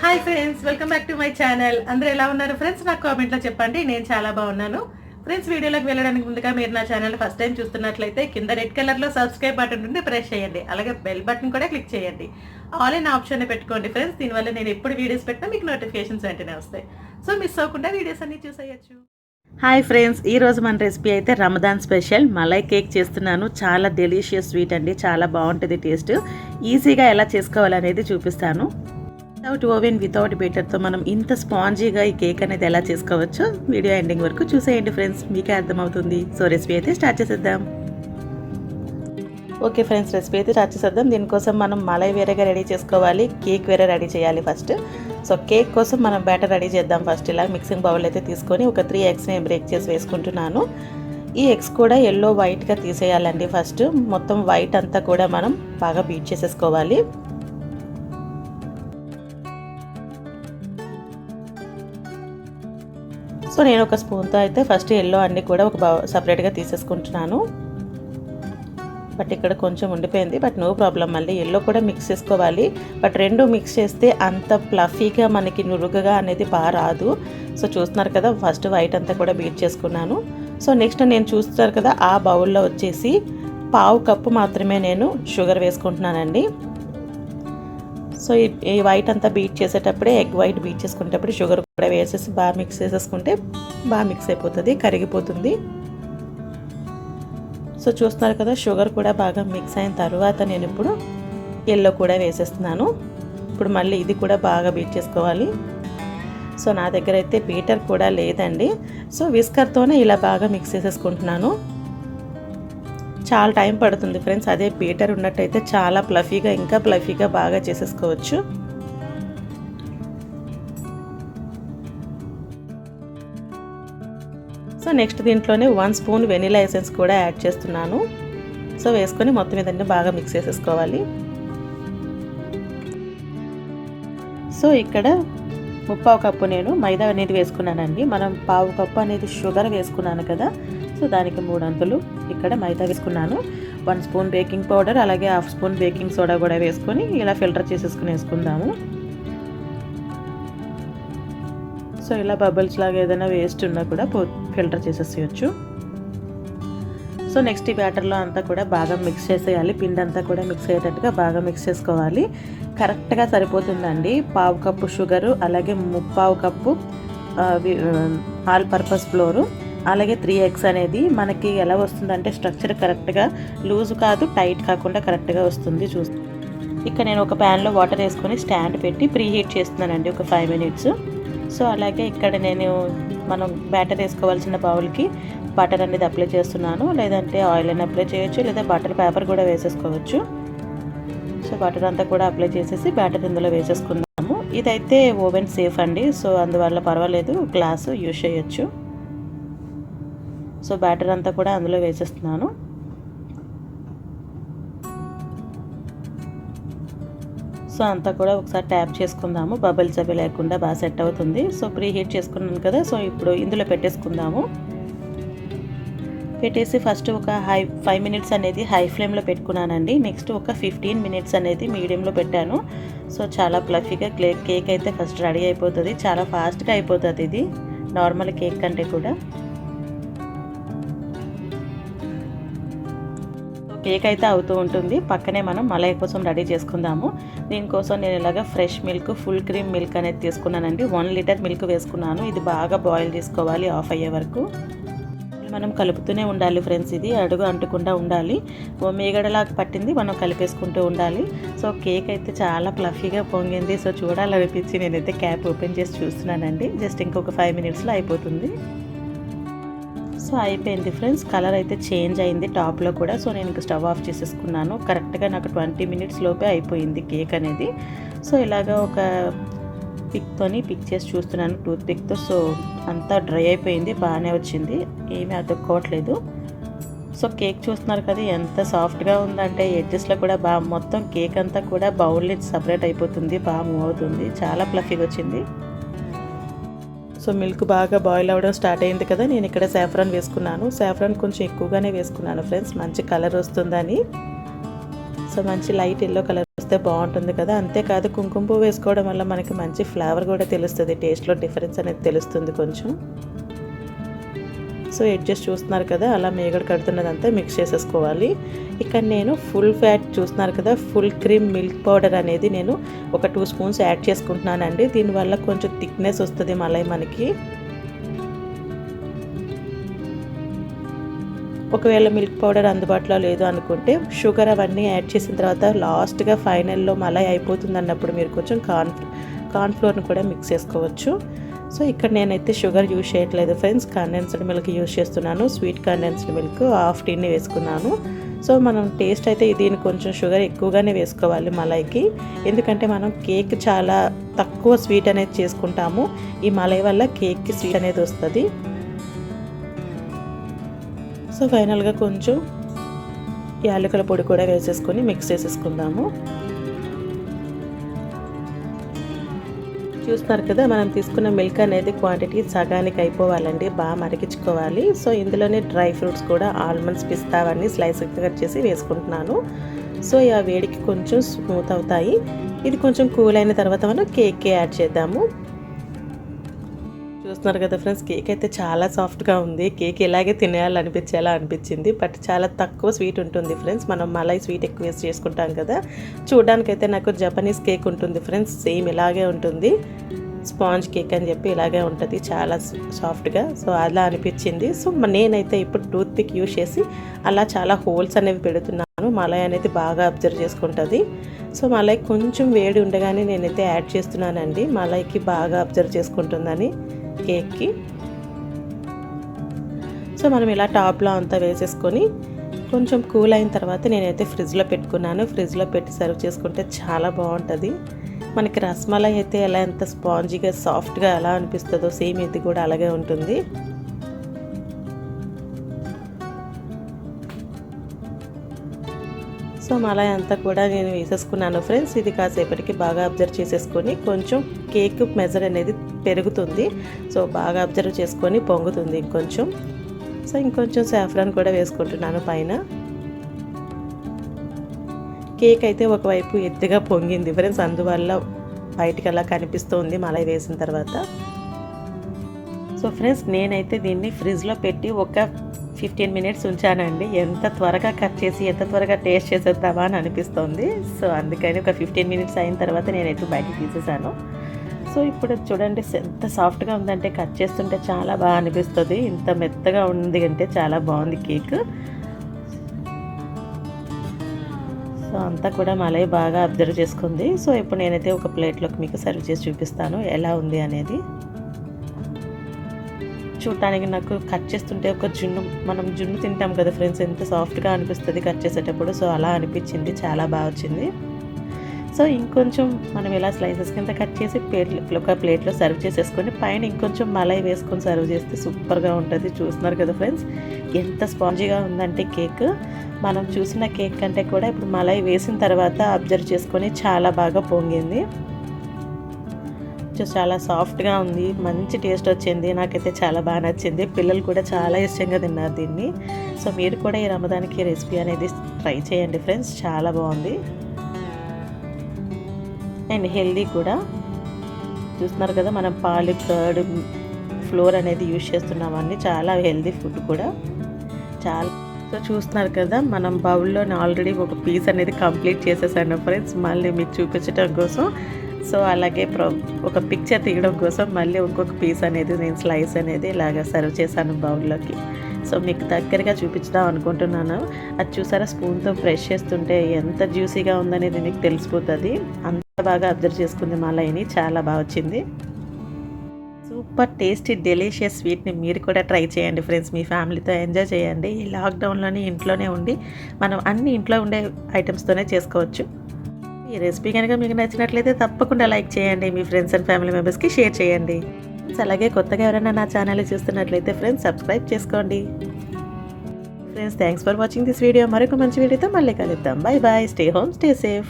Hi friends, welcome back to my channel. అందరూ ఎలా ఉన్నారు ఫ్రెండ్స్? నాకు కామెంట్లో చెప్పండి. నేను చాలా బాగున్నాను ఫ్రెండ్స్. వీడియోలోకి వెళ్ళడానికి ముందుగా మీరు నా ఛానల్ ఫస్ట్ టైం చూస్తున్నట్లయితే కింద రెడ్ కలర్లో సబ్స్క్రైబ్ బటన్ ఉంటే ప్రెస్ చేయండి. అలాగే బెల్ బటన్ కూడా క్లిక్ చేయండి. ఆల్ ఇన్ ఆప్షన్ పెట్టుకోండి ఫ్రెండ్స్. దీనివల్ల నేను ఎప్పుడు వీడియోస్ పెట్టినా మీకు నోటిఫికేషన్స్ వెంటనే వస్తాయి. సో మిస్ అవ్వకుండా వీడియోస్ అన్ని చూసేయచ్చు. హాయ్ ఫ్రెండ్స్, ఈరోజు మన రెసిపీ అయితే రమదాన్ స్పెషల్ మలై కేక్ చేస్తున్నాను. చాలా డెలిషియస్ స్వీట్ అండి, చాలా బాగుంటుంది టేస్ట్. ఈజీగా ఎలా చేసుకోవాలనేది చూపిస్తాను. వితౌట్ ఓవెన్, వితౌట్ బీటర్తో మనం ఇంత స్పాంజీగా ఈ కేక్ అనేది ఎలా చేసుకోవచ్చో వీడియో ఎండింగ్ వరకు చూసేయండి ఫ్రెండ్స్, మీకే అర్థమవుతుంది. సో రెసిపీ అయితే స్టార్ట్ చేసేద్దాం. ఓకే ఫ్రెండ్స్, రెసిపీ అయితే స్టార్ట్ చేసేద్దాం. దీనికోసం మనం మలై వేరేగా రెడీ చేసుకోవాలి, కేక్ వేరే రెడీ చేయాలి ఫస్ట్. సో కేక్ కోసం మనం బ్యాటర్ రెడీ చేద్దాం. ఫస్ట్ ఇలా మిక్సింగ్ బౌల్ అయితే తీసుకొని ఒక 3 ఎగ్స్ని బ్రేక్ చేసి వేసుకుంటున్నాను. ఈ ఎగ్స్ కూడా ఎల్లో వైట్గా తీసేయాలండి. ఫస్ట్ మొత్తం వైట్ అంతా కూడా మనం బాగా బీట్ చేసేసుకోవాలి. సో నేను ఒక స్పూన్తో అయితే ఫస్ట్ ఎల్లో అన్నీ కూడా ఒక సపరేట్గా తీసేసుకుంటున్నాను. బట్ ఇక్కడ కొంచెం ఉండిపోయింది, బట్ నో ప్రాబ్లం. మళ్ళీ ఎల్లో కూడా మిక్స్ చేసుకోవాలి. బట్ రెండు మిక్స్ చేస్తే అంత ప్లఫీగా మనకి నురుగగా అనేది బాగా రాదు. సో చూస్తున్నారు కదా, ఫస్ట్ వైట్ అంతా కూడా బీట్ చేసుకున్నాను. సో నెక్స్ట్ నేను చూస్తున్నారు కదా, ఆ బౌల్లో వచ్చేసి 1/2 కప్పు మాత్రమే నేను షుగర్ వేసుకుంటున్నానండి. సో ఈ వైట్ అంతా బీట్ చేసేటప్పుడే, ఎగ్ వైట్ బీట్ చేసుకునేటప్పుడు షుగర్ కూడా వేసేసి బాగా మిక్స్ చేసేసుకుంటే బాగా మిక్స్ అయిపోతుంది, కరిగిపోతుంది. సో చూస్తున్నారు కదా, షుగర్ కూడా బాగా మిక్స్ అయిన తర్వాత నేను ఇప్పుడు ఎల్లో కూడా వేసేస్తున్నాను. ఇప్పుడు మళ్ళీ ఇది కూడా బాగా బీట్ చేసుకోవాలి. సో నా దగ్గర అయితే బీటర్ కూడా లేదండి. సో విస్కర్తోనే ఇలా బాగా మిక్స్ చేసేసుకుంటున్నాను. చాలా టైం పడుతుంది ఫ్రెండ్స్. అదే బీటర్ ఉన్నట్టయితే చాలా ప్లఫీగా, ఇంకా ప్లఫీగా బాగా చేసేసుకోవచ్చు. సో నెక్స్ట్ దీంట్లోనే 1 స్పూన్ వెనిలా ఎసెన్స్ కూడా యాడ్ చేస్తున్నాను. సో వేసుకొని మొత్తం ఇదన్నీ బాగా మిక్స్ చేసేసుకోవాలి. సో ఇక్కడ 1/2 కప్పు నేను మైదా అనేది వేసుకున్నానండి. మనం 1/2 కప్పు అనేది షుగర్ వేసుకున్నాను కదా, సో దానికి 3 అంతులు ఇక్కడ మైదా వేసుకున్నాను. 1 స్పూన్ బేకింగ్ పౌడర్, అలాగే 1/2 స్పూన్ బేకింగ్ సోడా కూడా వేసుకొని ఇలా ఫిల్టర్ చేసేసుకుని వేసుకుందాము. సో ఇలా బబుల్స్ లాగా ఏదైనా వేస్ట్ ఉన్నా కూడా ఫిల్టర్ చేసేసేయచ్చు. సో నెక్స్ట్ ఈ బ్యాటర్లో అంతా కూడా బాగా మిక్స్ చేసేయాలి. పిండి అంతా కూడా మిక్స్ అయ్యేటట్టుగా బాగా మిక్స్ చేసుకోవాలి. కరెక్ట్గా సరిపోతుందండి. 1/2 కప్పు షుగరు, అలాగే 1/2 కప్పు ఆల్ పర్పస్ ఫ్లోరు, అలాగే 3 ఎగ్స్ అనేది మనకి ఎలా వస్తుందంటే స్ట్రక్చర్ కరెక్ట్గా లూజ్ కాదు, టైట్ కాకుండా కరెక్ట్గా వస్తుంది. ఇక్కడ నేను ఒక ప్యాన్లో వాటర్ వేసుకొని స్టాండ్ పెట్టి ప్రీ హీట్ చేస్తున్నానండి ఒక 5 మినిట్స్. సో అలాగే ఇక్కడ నేను మనం బ్యాటర్ వేసుకోవాల్సిన బౌల్కి బటర్ అనేది అప్లై చేస్తున్నాను. లేదంటే ఆయిల్ అని అప్లై చేయొచ్చు, లేదా బటర్ పేపర్ కూడా వేసేసుకోవచ్చు. సో బటర్ అంతా కూడా అప్లై చేసేసి బ్యాటర్ ఇందులో వేసేసుకుందాము. ఇదైతే ఓవెన్ సేఫ్ అండి, సో అందువల్ల పర్వాలేదు, గ్లాసు యూజ్ చేయొచ్చు. సో బ్యాటర్ అంతా కూడా అందులో వేసేస్తున్నాను. సో అంతా కూడా ఒకసారి ట్యాప్ చేసుకుందాము, బబుల్స్ అవి లేకుండా బాగా సెట్ అవుతుంది. సో ప్రీ హీట్ చేసుకున్నాను కదా, సో ఇప్పుడు ఇందులో పెట్టేసుకుందాము. పెట్టేసి ఫస్ట్ ఒక 5 మినిట్స్ అనేది హై ఫ్లేమ్లో పెట్టుకున్నానండి. నెక్స్ట్ ఒక 15 మినిట్స్ అనేది మీడియంలో పెట్టాను. సో చాలా ప్లఫీగా కేక్ అయితే ఫస్ట్ రెడీ అయిపోతుంది. చాలా ఫాస్ట్గా అయిపోతుంది ఇది నార్మల్ కేక్ కంటే కూడా. కేక్ అయితే అవుతూ ఉంటుంది. పక్కనే మనం మలై కోసం రెడీ చేసుకుందాము. దీనికోసం నేను ఇలాగ fresh milk, full cream milk అనేది తీసుకున్నానండి. 1 లీటర్ మిల్క్ వేసుకున్నాను. ఇది బాగా బాయిల్ చేసుకోవాలి, ఆఫ్ అయ్యే వరకు మనం కలుపుతూనే ఉండాలి ఫ్రెండ్స్. ఇది అడుగు అంటకుండా ఉండాలి, మేగడలాగా పట్టింది మనం కలిపేసుకుంటూ ఉండాలి. సో కేక్ అయితే చాలా ప్లఫీగా పొంగింది. సో చూడాలనిపించి నేనైతే క్యాప్ ఓపెన్ చేసి చూస్తున్నానండి. జస్ట్ ఇంకొక 5 మినిట్స్లో అయిపోతుంది. సో అయిపోయింది ఫ్రెండ్స్. కలర్ అయితే చేంజ్ అయింది టాప్లో కూడా. సో నేను ఇంకా స్టవ్ ఆఫ్ చేసేసుకున్నాను. కరెక్ట్గా నాకు 20 మినిట్స్ లోపే అయిపోయింది కేక్ అనేది. సో ఇలాగ ఒక పిక్ చేసి చూస్తున్నాను, టూత్ పిక్తో. సో అంతా డ్రై అయిపోయింది, బాగానే వచ్చింది, ఏమీ అతుక్కోవట్లేదు. సో కేక్ చూస్తున్నారు కదా ఎంత సాఫ్ట్గా ఉందంటే, ఎడ్జెస్లో కూడా బాగా మొత్తం కేక్ అంతా కూడా బౌల్ నుంచి సపరేట్ అయిపోతుంది, బాగా మూవ్ అవుతుంది, చాలా ప్లఫీగా వచ్చింది. సో మిల్క్ బాగా బాయిల్ అవ్వడం స్టార్ట్ అయింది కదా, నేను ఇక్కడ సాఫ్రాన్ వేసుకున్నాను. సాఫ్రాన్ కొంచెం ఎక్కువగానే వేసుకున్నాను ఫ్రెండ్స్, మంచి కలర్ వస్తుందని. సో సో మంచి లైట్ ఎల్లో కలర్ వస్తే బాగుంటుంది కదా. అంతేకాదు కుంకుమ పువ్వు వేసుకోవడం వల్ల మనకి మంచి ఫ్లేవర్ కూడా తెలుస్తుంది, టేస్ట్లో డిఫరెన్స్ అనేది తెలుస్తుంది కొంచెం. సో ఎడ్జెస్ చూస్తున్నారు కదా, అలా మేగడ కడుతున్నదంతా మిక్స్ చేసేసుకోవాలి. ఇక్కడ నేను ఫుల్ ఫ్యాట్ చూస్తున్నారు కదా, ఫుల్ క్రీమ్ మిల్క్ పౌడర్ అనేది నేను ఒక 2 స్పూన్స్ యాడ్ చేసుకుంటున్నానండి. దీనివల్ల కొంచెం థిక్నెస్ వస్తుంది మలై మనకి. ఒకవేళ మిల్క్ పౌడర్ అందుబాటులో లేదు అనుకుంటే షుగర్ అవన్నీ యాడ్ చేసిన తర్వాత లాస్ట్గా ఫైనల్లో మలై అయిపోతుంది అన్నప్పుడు మీరు కొంచెం కార్న్ఫ్లోర్ని కూడా మిక్స్ చేసుకోవచ్చు. సో ఇక్కడ నేనైతే షుగర్ యూజ్ చేయట్లేదు ఫ్రెండ్స్, కండెన్స్డ్ మిల్క్ యూజ్ చేస్తున్నాను. స్వీట్ కండెన్స్డ్ మిల్క్ హాఫ్ టీని వేసుకున్నాను. సో మనం టేస్ట్ అయితే దీన్ని కొంచెం షుగర్ ఎక్కువగానే వేసుకోవాలి మలైకి, ఎందుకంటే మనం కేక్ చాలా తక్కువ స్వీట్ అనేది చేసుకుంటాము. ఈ మలై వల్ల కేక్కి స్వీట్ అనేది వస్తుంది. సో ఫైనల్గా కొంచెం యాలకుల పొడి కూడా వేసేసుకొని మిక్స్ చేసేసుకుందాము. చూస్తున్నారు కదా, మనం తీసుకున్న మిల్క్ అనేది క్వాంటిటీ సగానికి అయిపోవాలండి, బాగా మరిగించుకోవాలి. సో ఇందులోనే డ్రై ఫ్రూట్స్ కూడా ఆల్మండ్స్, పిస్తా అవన్నీ స్లైస్ కట్ చేసి వేసుకుంటున్నాను. సో ఆ వేడికి కొంచెం స్మూత్ అవుతాయి. ఇది కొంచెం కూల్ అయిన తర్వాత మనం కేక్కి యాడ్ చేద్దాము. చూస్తున్నారు కదా ఫ్రెండ్స్, కేక్ అయితే చాలా సాఫ్ట్గా ఉంది. కేక్ ఇలాగే తినేయాలనిపించేలా అనిపించింది, బట్ చాలా తక్కువ స్వీట్ ఉంటుంది ఫ్రెండ్స్. మనం మలై స్వీట్ ఎక్కువ వేసి చేసుకుంటాం కదా. చూడడానికైతే నాకు జపనీస్ కేక్ ఉంటుంది ఫ్రెండ్స్, సేమ్ ఇలాగే ఉంటుంది. స్పాంజ్ కేక్ అని చెప్పి ఇలాగే ఉంటుంది, చాలా సాఫ్ట్గా. సో అలా అనిపించింది. సో నేనైతే ఇప్పుడు టూత్ పిక్ యూజ్ చేసి అలా చాలా హోల్స్ అనేవి పెడుతున్నాను. మలై అనేది బాగా అబ్జర్వ్ చేసుకుంటుంది. సో మలై కొంచెం వేడి ఉండగానే నేనైతే యాడ్ చేస్తున్నానండి, మలైకి బాగా అబ్జర్వ్ చేసుకుంటుందని కేక్కి. సో మనం ఇలా టాప్లో అంతా వేసేసుకొని కొంచెం కూల్ అయిన తర్వాత నేనైతే ఫ్రిడ్జ్లో పెట్టుకున్నాను. ఫ్రిడ్జ్లో పెట్టి సర్వ్ చేసుకుంటే చాలా బాగుంటుంది. మనకి రస్మలై అయితే ఎలా ఎంత స్పాంజీగా సాఫ్ట్గా ఎలా అనిపిస్తుందో సేమ్ ఇది కూడా అలాగే ఉంటుంది. సో మలై అంతా కూడా నేను వేసేసుకున్నాను ఫ్రెండ్స్. ఇది కాసేపటికి బాగా అబ్జర్వ్ చేసేసుకొని కొంచెం కేక్ మెజర్ అనేది పెరుగుతుంది. సో బాగా అబ్జర్వ్ చేసుకొని పొంగుతుంది ఇంకొంచెం. సో ఇంకొంచెం సాఫ్రాన్ కూడా వేసుకుంటున్నాను పైన. కేక్ అయితే ఒకవైపు ఎత్తుగా పొంగింది ఫ్రెండ్స్, అందువల్ల బయటికి అలా కనిపిస్తుంది మలై వేసిన తర్వాత. సో ఫ్రెండ్స్ నేనైతే దీన్ని ఫ్రిడ్జ్లో పెట్టి ఒక 15 మినిట్స్ ఉంచానండి. ఎంత త్వరగా కట్ చేసి ఎంత త్వరగా టేస్ట్ చేసేద్దామా అని అనిపిస్తుంది. సో అందుకని ఒక 15 మినిట్స్ అయిన తర్వాత నేనైతే బయటకు తీసేసాను. సో ఇప్పుడు చూడండి ఎంత సాఫ్ట్గా ఉందంటే, కట్ చేస్తుంటే చాలా బాగా అనిపిస్తుంది. ఇంత మెత్తగా ఉంది అంటే చాలా బాగుంది కేక్. సో అంతా కూడా మలై బాగా అబ్జర్వ్ చేసుకుంది. సో ఇప్పుడు నేనైతే ఒక ప్లేట్లోకి మీకు సర్వ్ చేసి చూపిస్తాను ఎలా ఉంది అనేది. చూడటానికి నాకు కట్ చేస్తుంటే ఒక మనం జున్ను తింటాం కదా ఫ్రెండ్స్, ఎంత సాఫ్ట్గా అనిపిస్తుంది కట్ చేసేటప్పుడు. సో అలా అనిపించింది, చాలా బాగా వచ్చింది. సో ఇంకొంచెం మనం ఇలా స్లైసెస్ కింద కట్ చేసి ఒక ప్లేట్లో సర్వ్ చేసేసుకొని పైన ఇంకొంచెం మలై వేసుకొని సర్వ్ చేస్తే సూపర్గా ఉంటుంది. చూస్తున్నారు కదా ఫ్రెండ్స్, ఎంత స్పాంజీగా ఉందంటే కేక్. మనం చూసిన కేక్ కంటే కూడా ఇప్పుడు మలై వేసిన తర్వాత అబ్జర్వ్ చేసుకొని చాలా బాగా పొంగింది. చాలా సాఫ్ట్గా ఉంది, మంచి టేస్ట్ వచ్చింది. నాకైతే చాలా బాగా నచ్చింది. పిల్లలు కూడా చాలా ఇష్టంగా తిన్నారు దీన్ని. సో మీరు కూడా ఈ రమదాన్కి రెసిపీ అనేది ట్రై చేయండి ఫ్రెండ్స్, చాలా బాగుంది అండ్ హెల్దీ కూడా. చూస్తున్నారు కదా, మనం పాలు, కర్డ్, ఫ్లోర్ అనేది యూజ్ చేస్తున్నామని, చాలా హెల్దీ ఫుడ్ కూడా చాలా. సో చూస్తున్నారు కదా, మనం బౌల్లో ఆల్రెడీ ఒక పీస్ అనేది కంప్లీట్ చేసేసాను ఫ్రెండ్స్, మళ్ళీ మీకు చూపించడం కోసం. సో అలాగే ఒక పిక్చర్ తీయడం కోసం మళ్ళీ ఇంకొక పీస్ అనేది నేను స్లైస్ అనేది ఇలాగ సర్వ్ చేశాను బౌల్లోకి. సో మీకు దగ్గరగా చూపించుదాం అనుకుంటున్నాను. అది చూసారా, స్పూన్తో బ్రష్ చేస్తుంటే ఎంత జ్యూసీగా ఉందనేది మీకు తెలిసిపోతుంది. అంత బాగా అబ్జర్వ్ చేసుకుంది మలైని, చాలా బాగా వచ్చింది. సూపర్ టేస్టీ డెలిషియస్ స్వీట్ని మీరు కూడా ట్రై చేయండి ఫ్రెండ్స్, మీ ఫ్యామిలీతో ఎంజాయ్ చేయండి. ఈ లాక్డౌన్లోని ఇంట్లోనే ఉండి మనం అన్ని ఇంట్లో ఉండే ఐటమ్స్తోనే చేసుకోవచ్చు. ఈ రెసిపీ కనుక మీకు నచ్చినట్లయితే తప్పకుండా లైక్ చేయండి, మీ ఫ్రెండ్స్ అండ్ ఫ్యామిలీ మెంబర్స్కి షేర్ చేయండి. అలాగే కొత్తగా ఎవరైనా నా ఛానల్ చూస్తున్నట్లయితే ఫ్రెండ్స్ సబ్స్క్రైబ్ చేసుకోండి. Friends thanks for watching this video. మరొక మంచి వీడియోతో మళ్ళీ కలుద్దాం. Bye bye, stay home, stay safe.